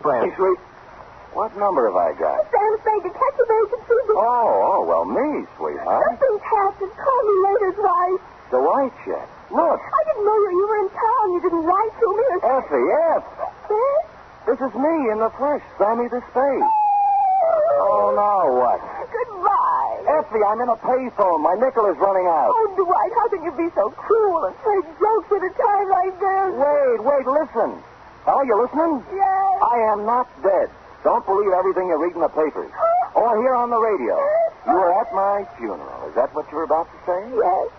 Hey, sweet. What number have I got? Sam Spade, Detective Agency. Well, me, sweetheart. Nothing's happened. Call me later, Dwight. The white check. Look. I didn't know you were in town. You didn't write to me. Effie, F. Yes? This is me in the flesh, Sammy the Spade. Oh, now what? Goodbye. Effie, I'm in a payphone. My nickel is running out. Oh, Dwight, how can you be so cruel and play jokes at a time like this? Wait, listen. Oh, you listening? Yes. I am not dead. Don't believe everything you read in the papers. Or hear on the radio. You were at my funeral. Is that what you were about to say? Yes.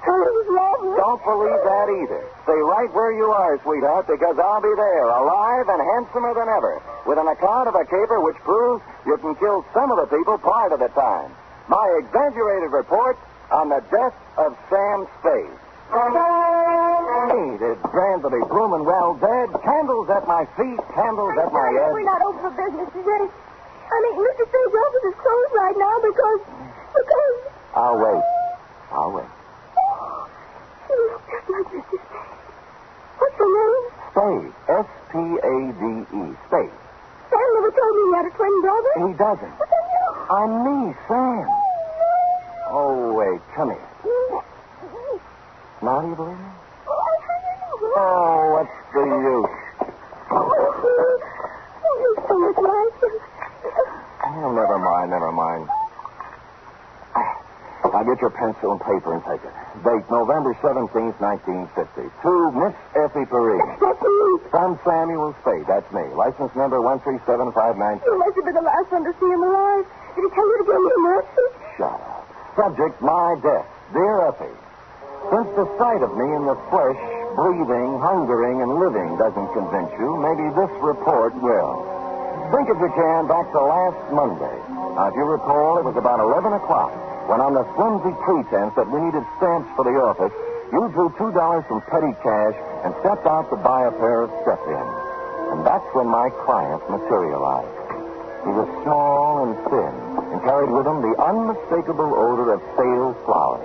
It was lovely. Don't believe that either. Stay right where you are, sweetheart, because I'll be there, alive and handsomer than ever, with an account of a caper which proves you can kill some of the people part of the time. My exaggerated report on the death of Sam Spade. Spade is grand to be blooming well dead. Candles at my feet, candles at my head. We're not open for business today. I mean, Mr. Spade's office is closed right now because... I'll wait. You look just like Mr. Spade. What's your name? Spade. S-P-A-D-E. Spade. Sam never told me he had a twin brother. He doesn't. But then you... I'm me, Sam. Oh, wait. Come here. Now do you believe me? Oh, what's the use? You're so much nicer. Oh, never mind. Now get your pencil and paper and take it. Date November 17th, 1950. To Miss Effie Perrine. That's me. From Samuel Spade. That's me. License number 137592. You must have been the last one to see him alive. Did he tell you to give me a message? Shut up. Subject, my death. Dear Effie, since the sight of me in the flesh, breathing, hungering, and living doesn't convince you, maybe this report will. Think if you can back to last Monday. Now, if you recall, it was about 11 o'clock when on the flimsy pretense that we needed stamps for the office, you drew $2 from petty cash and stepped out to buy a pair of step-ins. And that's when my client materialized. He was small and thin and carried with him the unmistakable odor of stale flour.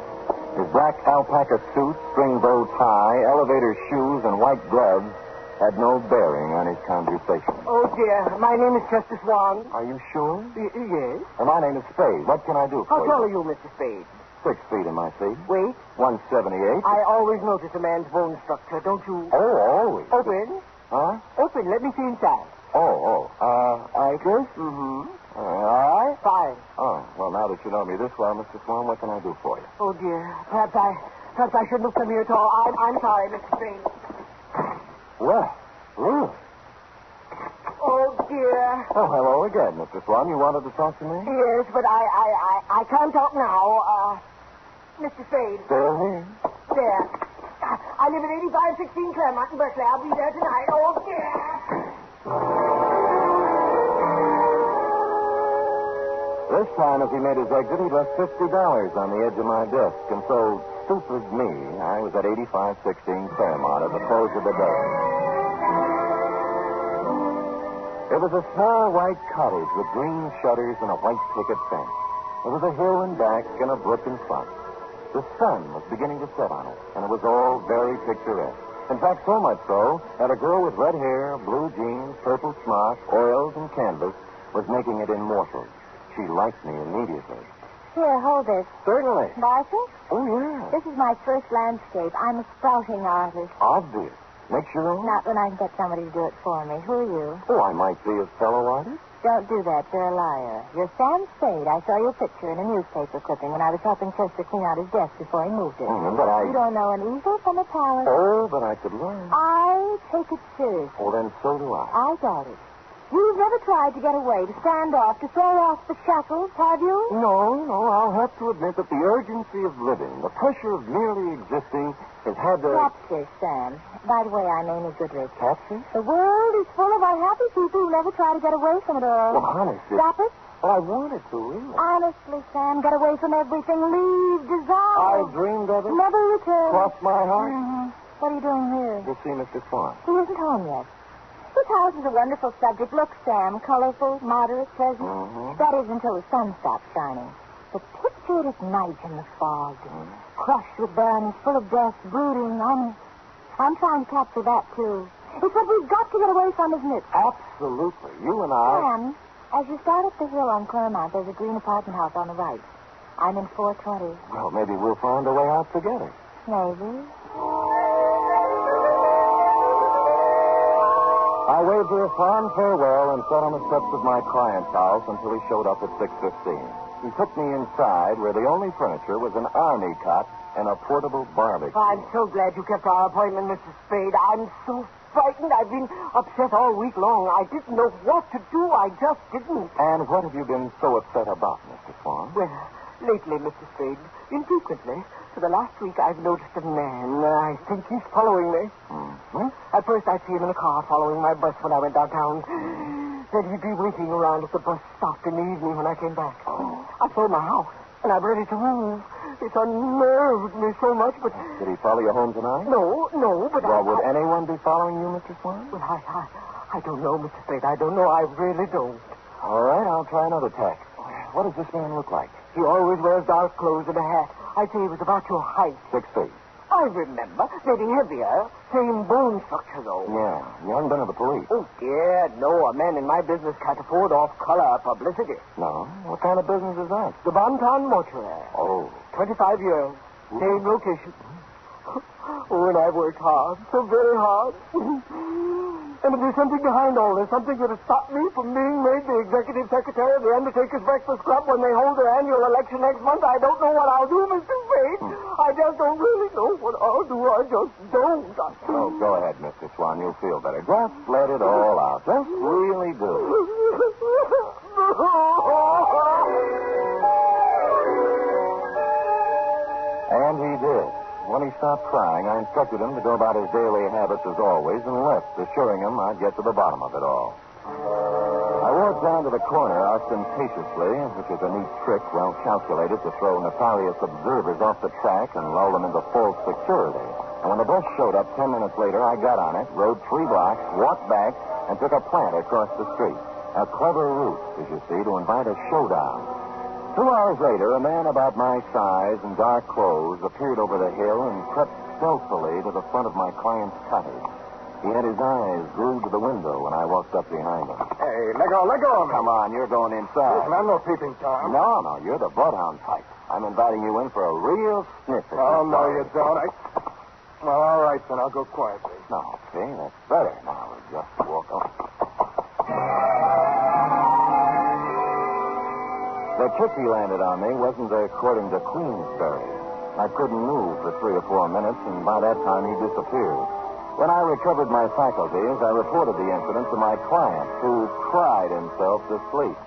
His black alpaca suit, string-bow tie, elevator shoes, and white gloves had no bearing on his conversation. Oh, dear. My name is Chester Swan. Are you sure? Yes. And my name is Spade. What can I do for How you? tall are you, Mr. Spade? 6 feet in my feet. Weight? 178. I always notice a man's bone structure, don't you? Oh, always. Open. Huh? Open. Let me see inside. Anchors? Mm-hmm. All right. Fine. Oh, well, now that you know me this well, Mr. Swan, what can I do for you? Oh, dear. Perhaps I shouldn't have come here at all. I'm sorry, Mr. Spade. Well, Ruth. Oh, dear. Oh, hello again, Mr. Swan. You wanted to talk to me? Yes, but I can't talk now. Mr. Spade. Still here. There. I live at 8516 Claremont in Berkeley. I'll be there tonight. Oh, dear. This time, as he made his exit, he left $50 on the edge of my desk. And so, stupid me, I was at 8516 Claremont at the close of the day. It was a small white cottage with green shutters and a white picket fence. There was a hill in back and a brook in front. The sun was beginning to set on it, and it was all very picturesque. In fact, so much so that a girl with red hair, blue jeans, purple smock, oils, and canvas was making it immortal. She liked me immediately. Here, hold this. Certainly. Marshall, Oh, yeah. this is my first landscape. I'm a sprouting artist. Obvious. Make your own? Not when I can get somebody to do it for me. Who are you? Oh, I might be a fellow artist. Don't do that. You're a liar. You're Sam Spade. I saw your picture in a newspaper clipping when I was helping Chester clean out his desk before he moved it. But You don't know an easel from a palette. Oh, but I could learn. I take it seriously. Oh, then so do I. I doubt it. You've never tried to get away, to stand off, to throw off the shackles, have you? No, I'll have to admit that the urgency of living, the pressure of merely existing, has had to... Catfish, Sam. By the way, I'm Amy Goodrich. Catfish? The world is full of unhappy people who never try to get away from it all. Well, honest, Stop it. Well, I wanted to, really. Honestly, Sam, get away from everything. Leave, I dissolve. dreamed of it. Never return. Cross my heart. Mhm. What are you doing here? We'll see Mr. Swan. He isn't home yet. This house is a wonderful subject. Look, Sam, colorful, moderate, pleasant. Mm-hmm. That is until the sun stops shining. But picture it at night in the fog, crushed with barrenness, full of death, brooding on it. I'm trying to capture that, too. It's what we've got to get away from, isn't it? Absolutely. You and I... Sam, as you start up the hill on Claremont, there's a green apartment house on the right. I'm in 420. Well, maybe we'll find a way out together. Maybe. I waved her a fond farewell and sat on the steps of my client's house until he showed up at 6:15. He took me inside where the only furniture was an army cot and a portable barbecue. I'm so glad you kept our appointment, Mr. Spade. I'm so frightened. I've been upset all week long. I didn't know what to do. I just didn't. And what have you been so upset about, Mr. Swan? Well, lately, Mr. Spade, infrequently, for the last week, I've noticed a man. I think he's following me. Mm-hmm. At first, I'd see him in a car following my bus when I went downtown. Then he'd be waiting around at the bus stop in the evening when I came back. Oh. I sold my house, and I'm ready to move. It's unnerved me so much, but... Did he follow you home tonight? No, but Well, would anyone be following you, Mr. Swan? Well, I don't know, Mr. Spade. I don't know. I really don't. All right, I'll try another tack. What does this man look like? He always wears dark clothes and a hat. I'd say he was about your height. 6 feet. I remember. Maybe heavier. Same bone structure, though. Yeah. You haven't been to the police? Oh, dear, no. A man in my business can't afford off-color publicity. No? What kind of business is that? The Bonton Mortuary. Oh. 25 years. Same location. Oh, and I've worked hard. So very hard. And if there's something behind all this, something that has stopped me from being made the executive secretary of the Undertakers Breakfast Club when they hold their annual election next month, I don't know what I'll do, Mr. Spade. I just don't really know what I'll do. I just don't. Oh, go ahead, Mr. Swan. You'll feel better. Just let it all out. Just really do. And he did. When he stopped crying, I instructed him to go about his daily habits as always and left, assuring him I'd get to the bottom of it all. I walked down to the corner ostentatiously, which is a neat trick well calculated to throw nefarious observers off the track and lull them into false security. And when the bus showed up 10 minutes later, I got on it, rode 3 blocks, walked back, and took a plant across the street. A clever route, as you see, to invite a showdown. 2 hours later, a man about my size and dark clothes appeared over the hill and crept stealthily to the front of my client's cottage. He had his eyes glued to the window when I walked up behind him. Hey, let go of me. Come on, you're going inside. Listen, I'm no peeping Tom. No, you're the bloodhound type. I'm inviting you in for a real sniff at Oh, this no, dog. you don't. Well, all right, then. I'll go quietly. No, okay, that's better. Now, we'll just walk up. The trick he landed on me wasn't according to Queensberry. I couldn't move for 3 or 4 minutes, and by that time he disappeared. When I recovered my faculties, I reported the incident to my client, who cried himself to sleep.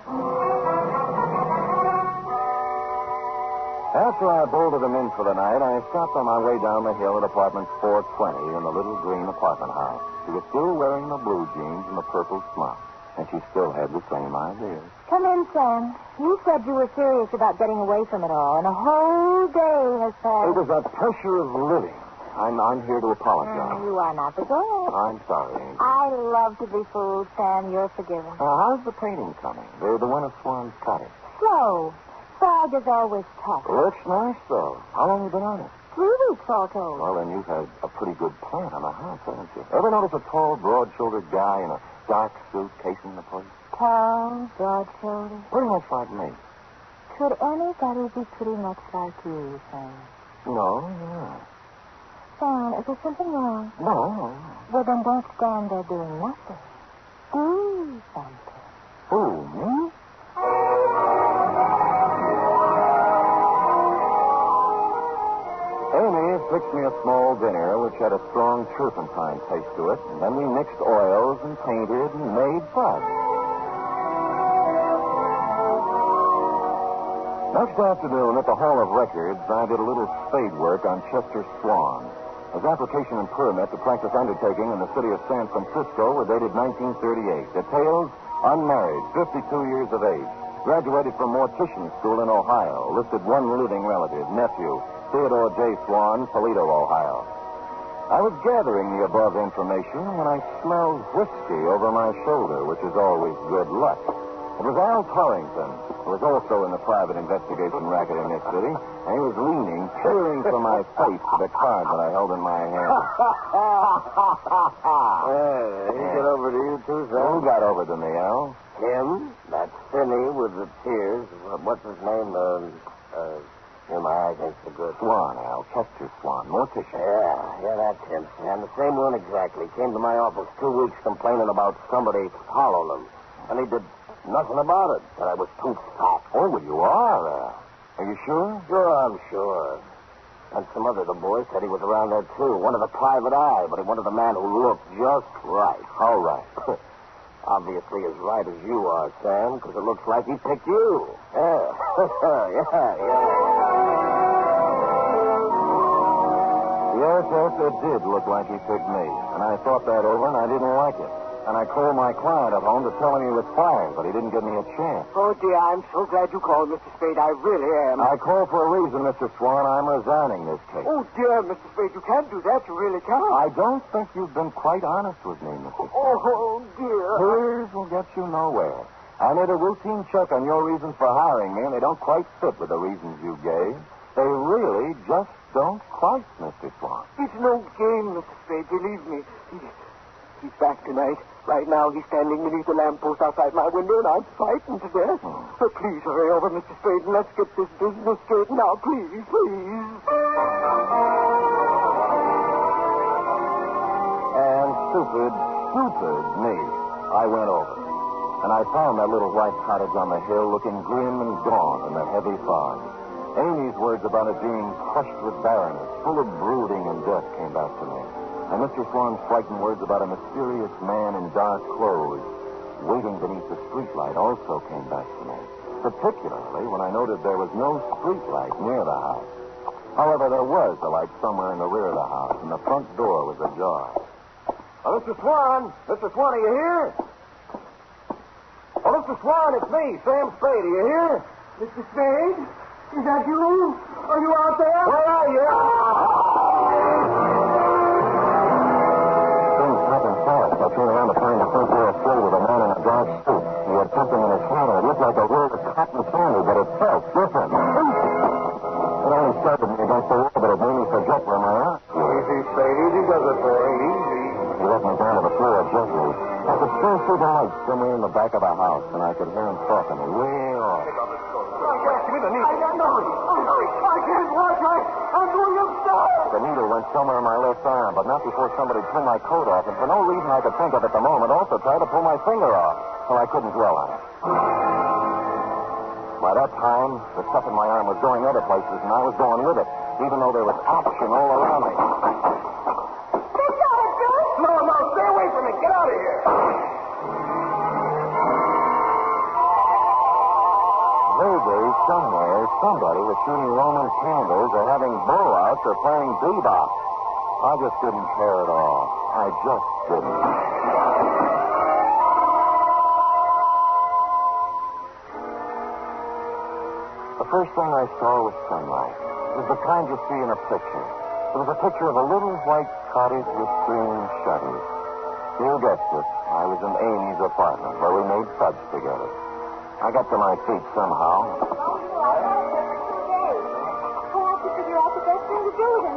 After I bolted him in for the night, I stopped on my way down the hill at apartment 420 in the little green apartment house. She was still wearing the blue jeans and the purple smock, and she still had the same ideas. Come in, Sam. You said you were serious about getting away from it all, and a whole day has passed. It was that pressure of living. I'm here to apologize. You are not the girl. I'm sorry, Angel. I love to be fooled, Sam. You're forgiven. How's the painting coming? The one of Swan's cottage. Slow. Fog is always tough. Looks nice, though. How long have you been on it? 3 weeks, all told. Well, then you've had a pretty good plan on the house, haven't you? Ever notice a tall, broad-shouldered guy in a dark suit casing the place? Tall, broad-shouldered. Pretty much like me. Could anybody be pretty much like you, Sam? No, you're not. Sam, is there something wrong? No. Well, then don't stand there doing nothing. Do something. Who, me? Amy fixed me a small dinner which had a strong turpentine taste to it, and then we mixed oils and painted and made fun. Next afternoon at the Hall of Records, I did a little spade work on Chester Swan. His application and permit to practice undertaking in the city of San Francisco were dated 1938. Details: unmarried, 52 years of age, graduated from mortician school in Ohio, listed 1 living relative, nephew, Theodore J. Swan, Toledo, Ohio. I was gathering the above information when I smelled whiskey over my shoulder, which is always good luck. It was Al Torrington, who was also in the private investigation racket in this city, and he was leaning, peering from my face to the card that I held in my hand. He got over to you, too, son? Who got over to me, Al? Him? That Finney with the tears. What's his name? My eyes ain't so good. Swan, Al. Chester Swan. Mortician. Yeah, that's him, Sam. The same one exactly. Came to my office 2 weeks complaining about somebody following him. And he did nothing about it. Said I was too fat. Oh, well, you are, Al. Are you sure? Sure, I'm sure. And some other the boys said he was around there, too. Wanted a private eye, but he wanted a man who looked just right. How right? Obviously as right as you are, Sam, because it looks like he picked you. Yeah. yeah. Yes, it did look like he picked me. And I thought that over, and I didn't like it. And I called my client at home to tell him he was fired, but he didn't give me a chance. Oh, dear, I'm so glad you called, Mr. Spade. I really am. I called for a reason, Mr. Swan. I'm resigning this case. Oh, dear, Mr. Spade, you can't do that. You really can't. I don't think you've been quite honest with me, Mr. Swan. Oh, dear. Tears will get you nowhere. I made a routine check on your reasons for hiring me, and they don't quite fit with the reasons you gave. They really just don't quite, Mr. Swan. It's no game, Mr. Spade. Believe me. He's back tonight. Right now, he's standing beneath the lamppost outside my window, and I'm frightened to death. So please hurry over, Mr. Spade, and let's get this business straightened out. Please. And stupid me, I went over. And I found that little white cottage on the hill looking grim and gaunt in the heavy fog. Amy's words about it being crushed with barrenness, full of brooding and death, came back to me. And Mr. Swan's frightened words about a mysterious man in dark clothes waiting beneath the streetlight also came back to me, particularly when I noted there was no streetlight near the house. However, there was a light somewhere in the rear of the house, and the front door was ajar. Oh, Mr. Swan! Mr. Swan, are you here? Oh, Mr. Swan, it's me, Sam Spade. Are you here? Mr. Spade? Is that you? Are you out there? Where are you? Things happened fast. I turned around to find the front door full with a man in a dark suit. He had something in his hand, and it looked like a roll of cotton candy, but it felt different. It only started me against the wall, but it made me forget where my aunt was. Easy, Spade. Easy does it for you. Easy. He let me down to the floor gently. I could still see the light somewhere in the back of the house, and I could hear him talking way off. Give me the needle. I can't watch. I'm going upstairs. The needle went somewhere in my left arm, but not before somebody pulled my coat off, and for no reason I could think of at the moment, also tried to pull my finger off, so I couldn't dwell on it. By that time, the stuff in my arm was going other places, and I was going with it, even though there was action all around me. No, stay away from me. Get out of here. Vaguely, somewhere, somebody was shooting Roman candles or having blowouts or playing bebop. I just didn't care at all. I just didn't. The first thing I saw was sunlight. It was the kind you see in a picture. It was a picture of a little white cottage with green shutters. You guessed it. I was in Amy's apartment where we made fudge together. I got to my feet somehow.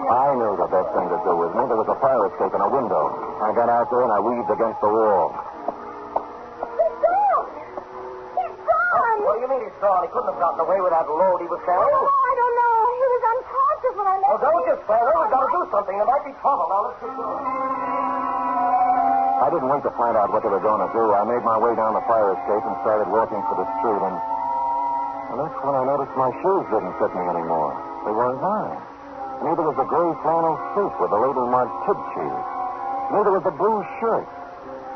I knew the best thing to do with me. There was a fire escape in a window. I got out there and I weaved against the wall. What do you mean he's gone? He couldn't have gotten away with that load he was carrying. Oh, I don't know. He was unconscious when I left. Oh, don't get scared. We've got to do something. There might be trouble. Now, let's get going. I didn't wait to find out what they were going to do. I made my way down the fire escape and started walking for the street, and that's when I noticed my shoes didn't fit me anymore. They weren't mine. Neither was the gray flannel suit with the label marked Kid Cheese. Neither was the blue shirt.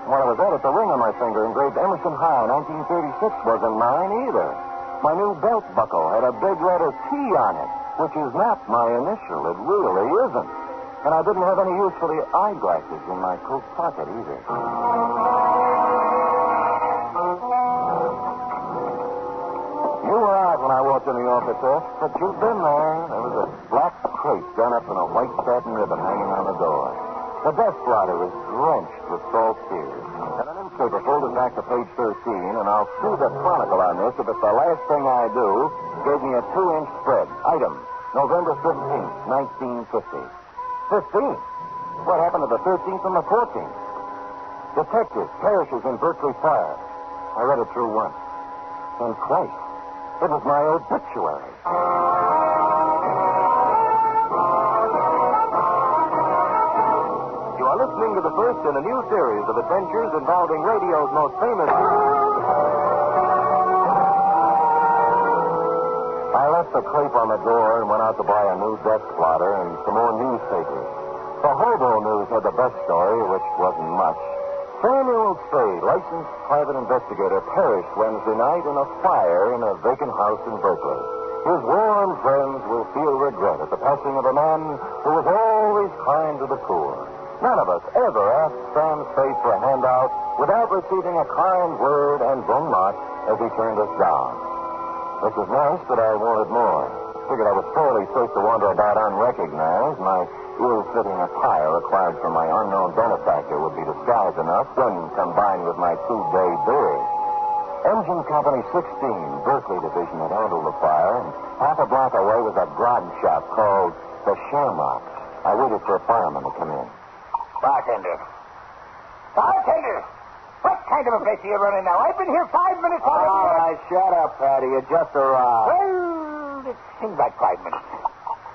While I was at it, the ring on my finger engraved Emerson High 1936 wasn't mine either. My new belt buckle had a big letter T on it, which is not my initial. It really isn't. And I didn't have any use for the eyeglasses in my coat pocket either. You were out when I walked in the office, F, but you've been there. There was a black crate done up in a white satin ribbon hanging on the door. The desk blotter was drenched with salt tears. And an newspaper folder's back to page 13, and I'll sue the Chronicle on this if it's the last thing I do. Gave me a 2-inch spread. Item, November 15th, 1950. 15? What happened to the 13th and the 14th? Detective perishes in Berkeley fire. I read it through once. And twice. It was my obituary. You are listening to the first in a new series of adventures involving radio's most famous... I left the crepe on the door and went out to buy a new desk plotter and some more newspapers. The Hobo News had the best story, which wasn't much. Samuel Spade, licensed private investigator, perished Wednesday night in a fire in a vacant house in Berkeley. His warm friends will feel regret at the passing of a man who was always kind to the poor. None of us ever asked Sam Spade for a handout without receiving a kind word and bon mot as he turned us down. This was nice, but I wanted more. Figured I was fairly safe to wander about unrecognized. My ill-fitting attire acquired from my unknown benefactor would be disguise enough when combined with my 2-day beard. Engine Company 16, Berkeley Division, had handled the fire, and half a block away was a grog shop called the Shamrocks. I waited for a fireman to come in. Bartender. Bartender! What kind of a place are you running now? I've been here 5 minutes already. All right, shut up, Patty. You just arrived. Well, it seems like 5 minutes.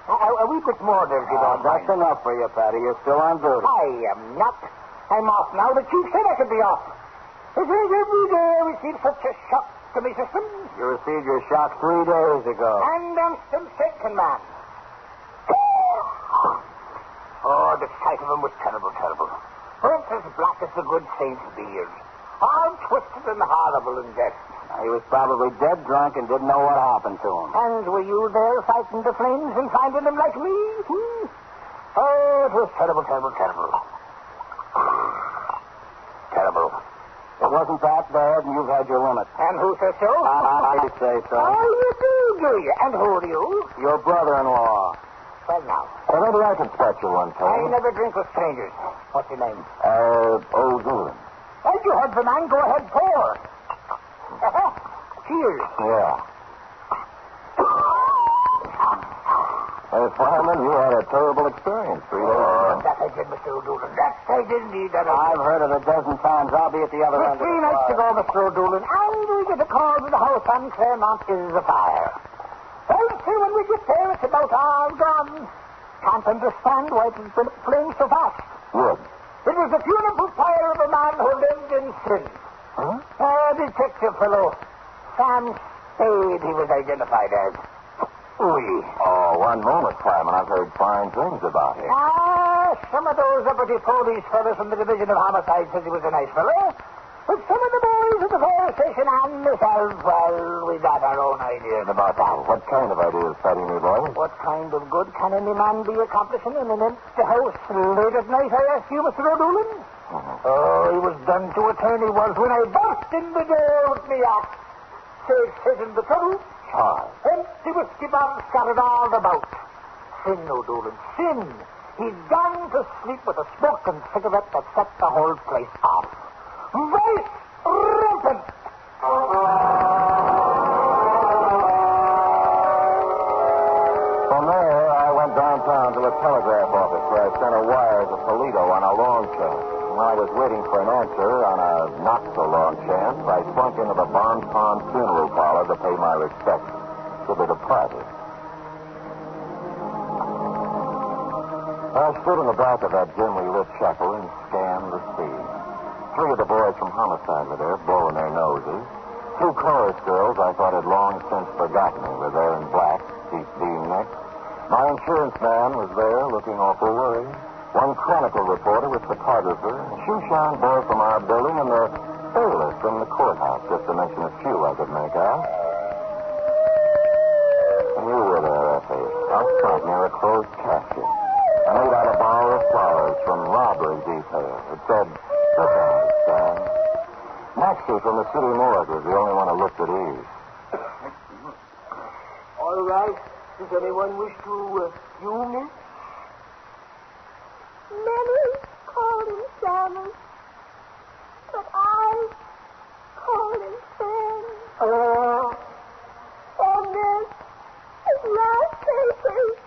A wee bit more there, if you don't That's mind. enough for you, Patty. You're still on duty. I am not. I'm off now. The chief said I could be off. It is every day I receive such a shock to my system. You received your shock 3 days ago. And I'm still shaking, man. Oh, the sight of him was terrible, terrible. Burnt as black as the good saint's beard. All twisted and horrible in death. He was probably dead drunk and didn't know what happened to him. And were you there fighting the flames and finding them like me? Oh, it was terrible, terrible, terrible. Terrible. It wasn't that bad, and you've had your limit. And who says so? I say so. Oh, you do you? And who are you? Your brother-in-law. Well, now. Well, maybe I can spot you one I time. never drink with strangers. What's your name? Old Doolin. Well, you heard the man. Go ahead, pour. Cheers. Yeah. Hey, fireman, you had a terrible experience 3 days ago. That I did, Mr. O'Doulin. That I did indeed. That I've heard it a dozen times. I'll be at the other end of 3 the nights fire. ago, Mr. O'Doulin, and we get a call to the house on Claremont is afire. Well, see, when we get there, it's about all gone. Can't understand why it has been flamed so fast. Wood. It was the funeral fire of a man who lived in sin. Huh? A detective fellow. Sam Spade, he was identified as. Oui. Oh, one moment, fireman. I've heard fine things about him. Some of those uppity police fellows from the Division of Homicide said he was a nice fellow. But some of the boys at the fire station and myself, well, we got our own ideas about that. What kind of ideas, Patty, me boy? What kind of good can any man be accomplishing in an empty house late at night, I ask you, Mr. O'Doulin? Oh, he was done to a turn, he was, when I burst in the door with me axe. Said in the trouble. Charles. Empty whiskey bottles scattered all about. Sin, O'Doulin, sin. He'd gone to sleep with a smoking cigarette that set the whole place off. Vice rampant. From there, I went downtown to the telegraph office where I sent a wire to Toledo on a long chance. While I was waiting for an answer on a not-so-long chance, I slunk into the Bon Pond funeral parlor to pay my respects to the departed. I stood in the back of that dimly lit chapel and scanned the scene. 3 of the boys from homicide were there, blowing their noses. 2 chorus girls I thought had long since forgotten me were there in black, deep beam necks. My insurance man was there, looking awful worried. 1 Chronicle reporter with photographer, a shoeshine boy from our building, and the bailiff from the courthouse, just to mention a few I could make out. And you were there, Effie, out front near a closed casket. I made out a bower of flowers from robbery detail. It said, "Goodbye, Sam." Maxie from the city morgue was the only one who looked at ease. All right. Does anyone wish to view me? Many call him Sammy. But I called him Sam. Oh, Miss, his last papers.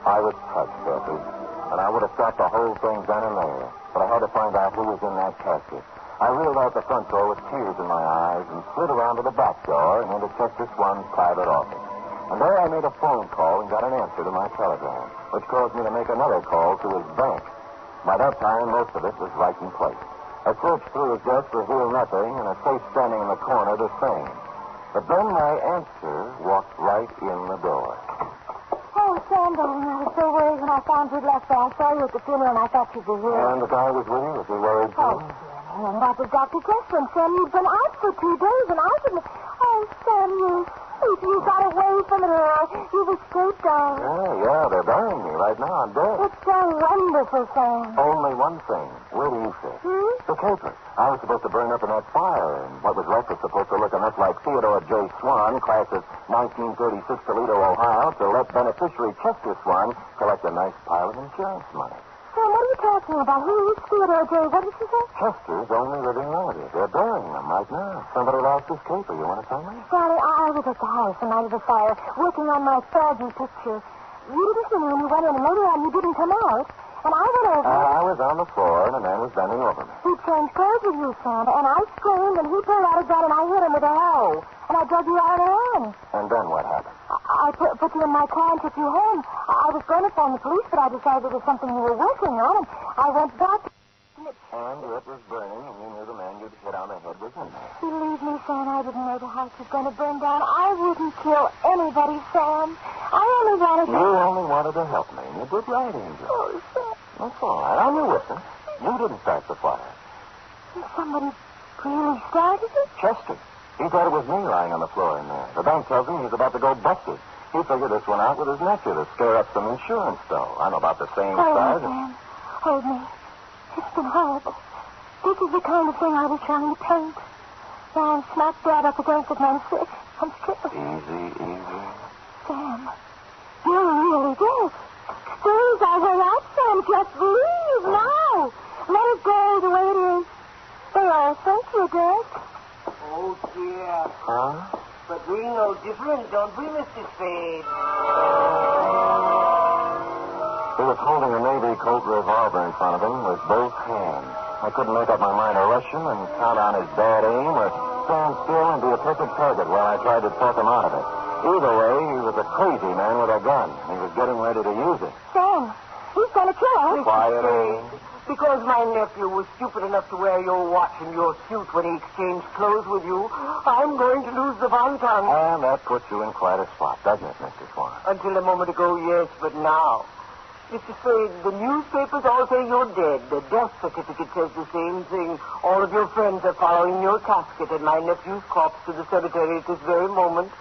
I was touched, Effie, and I would have stopped the whole thing then and there, but I had to find out who was in that casket. I reeled out the front door with tears in my eyes and slid around to the back door and into Chester Swan's private office. And there I made a phone call and got an answer to my telegram, which caused me to make another call to his bank. By that time, most of it was right in place. I searched through his desk revealed nothing, and a safe standing in the corner the same. But then my answer walked right in the door. Oh, Sam, darling, I was so worried when I found you'd left there. I saw you at the funeral, and I thought you'd be here. And the guy was with you? Was he worried too? Oh, dear. And that was Dr. Chester, and Sam, you've been out for 2 days, and I didn't... Oh, Sam, you got away from it all. You've escaped, darling. Yeah, they're burying me right now. I'm dead. It's so wonderful, Sam. Only one thing. Where do you fit? The papers. I was supposed to burn up in that fire, and what was left was supposed to look enough like Theodore J. Swan, class of 1936, Toledo, Ohio, to let beneficiary Chester Swan collect a nice pile of insurance money. Sam, what are you talking about? Who is Theodore J.? What did you say? Chester's only living relative. They're burying him right now. Somebody lost his paper. You want to tell me? Sally, I was at the house the night of the fire, working on my foggy picture. You didn't see me when you went in, and later on you didn't come out. And I went over. I was on the floor, and a man was bending over me. He changed clothes with you, Sam, and I screamed, and he pulled out a gun, and I hit him with a hoe. And I drug you out of the hand. And then what happened? I put you in my car and took you home. I was going to phone the police, but I decided it was something you were working on, and I went back. And it was burning, and you knew the man you'd hit on the head was in there. Believe me, Sam, I didn't know the house was going to burn down. I wouldn't kill anybody, Sam. I only wanted to... You only wanted to help me, and you did right, Angel. Oh, Sam. That's all right. I'm your witness. You didn't start the fire. Somebody really started it? Chester. He thought it was me lying on the floor in there. The bank tells him he's about to go busted. He figured this one out with his nephew to scare up some insurance, though. I'm about the same size. Hold me, Sam. Hold me. It's been horrible. This is the kind of thing I was trying to paint. Now I'm smack dab up against it, and I'm sick. I'm stricken. Easy. Sam, you're really dead. Please, I will not, Sam. Just leave now. Let it go the way it is. They all think you're dead. Oh, dear. Huh? But we know different, don't we, Mr. Spade? He was holding a Navy Colt revolver in front of him with both hands. I couldn't make up my mind to rush him and count on his bad aim or stand still and be a perfect target while I tried to talk him out of it. Either way, he was a crazy man with a gun. He was getting ready to use it. Sam, he's going to kill us. Quiet, Abe. Because my nephew was stupid enough to wear your watch and your suit when he exchanged clothes with you, I'm going to lose the Von Ton. And that puts you in quite a spot, doesn't it, Mr. Swan? Until a moment ago, yes, but now. Mr. Spade, the newspapers all say you're dead. The death certificate says the same thing. All of your friends are following your casket and my nephew's corpse to the cemetery at this very moment.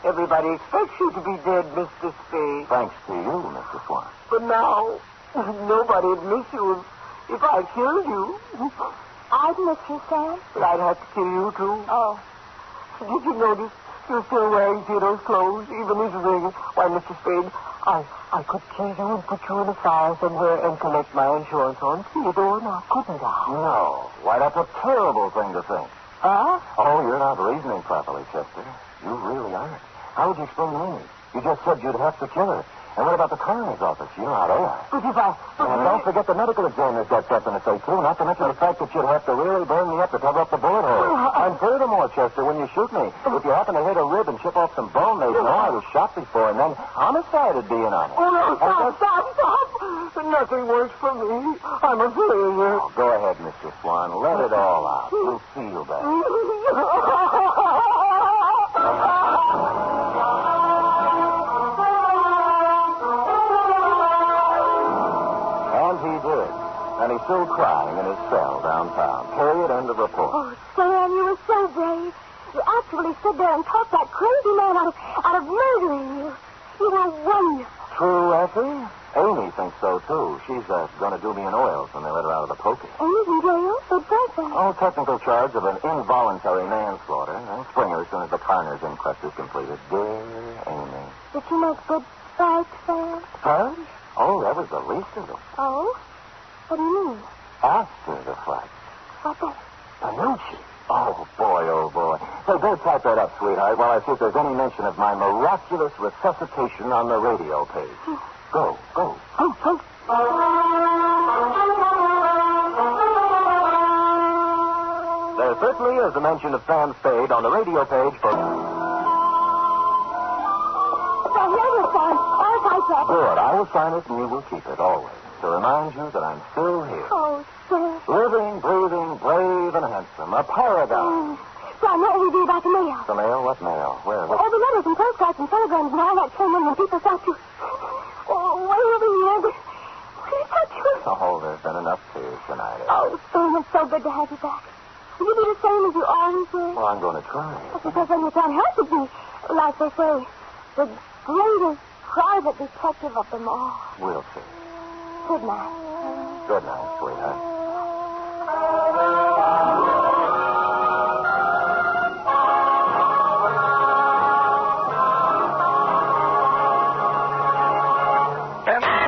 Everybody expects you to be dead, Mr. Spade. Thanks to you, Mr. Swan. But now, nobody'd miss you if I killed you. I'd miss you, Sam. But I'd have to kill you, too. Oh. Did you notice you're still wearing Theodore's clothes, even his ring? Why, Mr. Spade, I could kill you and put you in a fire somewhere and collect my insurance on Theodore now, couldn't I? No. Why, that's a terrible thing to think. Huh? Oh, you're not reasoning properly, Chester. You really aren't. How would you explain to me? You just said you'd have to kill her. And what about the coroner's office? You know how they are. But if I... And don't forget the medical examiner's got something to say, too. Not to mention the fact that you'd have to really burn me up to cover up the bullet hole. And furthermore, Chester, when you shoot me, if you happen to hit a rib and chip off some bone, they'd know I was shot before, and then homicide would be in on it. Oh, no, stop. Nothing works for me. I'm a failure. Oh, go ahead, Mr. Swan. Let it all out. You'll feel better. And he's still crying in his cell downtown. Period. End of report. Oh, Sam, you were so brave. You actually stood there and talked that crazy man out of murdering you. You were wonderful. True, Effie? Amy thinks so, too. She's going to do me in oils when they let her out of the pokey. Amy's in jail? What does that? Oh, technical charge of an involuntary manslaughter. And Springer as soon as the coroner's inquest is completed. Dear Amy. Did she make good striped, Sam? Fudge? Oh, that was the least of them. Oh? What do you mean? After the fudge. What the... Panucci. Oh, boy. So go type that up, sweetheart, while I see if there's any mention of my miraculous resuscitation on the radio page. Go. Oh. There certainly is a mention of Sam Spade on the radio page for... The letter, Sam. All typed up. Good. I will sign it and you will keep it always to remind you that I'm still here. Oh, Sam. Living, breathing, brave, and handsome. A paradise. Sam, what will you do about the mail? The mail? What mail? Where? All the letters and postcards and telegrams and all that came in when people thought you... Oh, way over here. They touch you. Oh, there's been enough tears tonight. Oh, Sam, it's so good to have you back. Will you be the same as you always were? Well, I'm going to try. Because then you can't help but be, like they say, the greatest private detective of them all. We'll see. Good night. Good night, sweetheart.